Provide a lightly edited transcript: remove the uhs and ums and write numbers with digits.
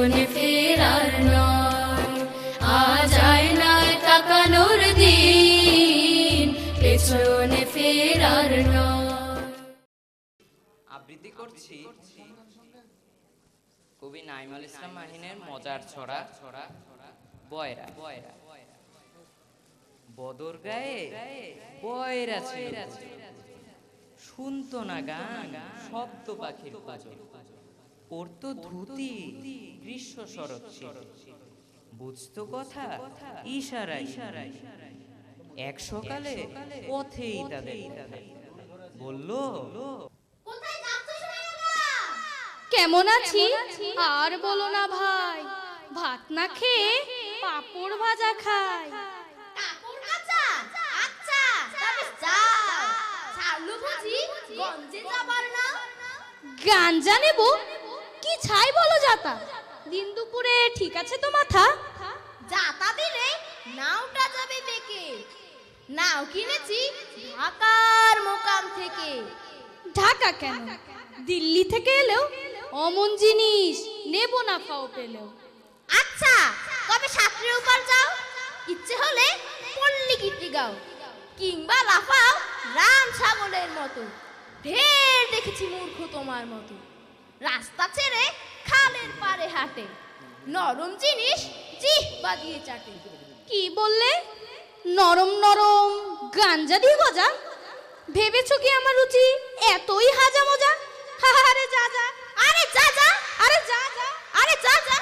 পেছনে ফেরার নয়, আজ আয়নায় তাকানোর দিন, পেছনে ফেরার নয়। আবৃত্তি করছি কবি নাঈমুল ইসলাম মাহিনের মজার ছড়া বয়রা। বদর গায়ে বয়রা ছিল, শুনতো না গান শব্দ পাখির পাজল, পরতো ধুতি গ্রীষ্ম শরৎ ছিল, বুঝতো কথা ইশারায়। এক সকালে পথেই তাদের বলল, কেমন আছি আর বলো না ভাই, ভাত না খেয়ে পাপড় ভাজা খাই। গাঞ্জা নেব কি ছাই বলো যাতা, দিন দুপুরে ঠিক আছে তো মাথা? যাতা দিলে নাওটা যাবে বেঁকে, নাও কিনেছি ঢাকার মোকাম থেকে। ঢাকা কেন, দিল্লি থেকে এলেও অমন জিনিস নেব না খাও পেলেও। আচ্ছা তবে সাঁতরে উপর যাও, ইচ্ছে হলে পল্লী গীতি গাও, কিংবা লাফাও রাম ছাগলের মতো। ঢের দেখেছি মূর্খ তোমার মতো, রাস্তা ছেড়ে খালের পারে হাঁটে, নরম জিনিস জিহ্বা দিয়ে চাটে। কি বললে, নরম নরম গাঞ্জা দিয়ে গজা? ভেবেছো কি আমার রুচি এতই হাজা মজা? আরে যা যা, আরে যা যা, আরে যা যা, আরে যা যা।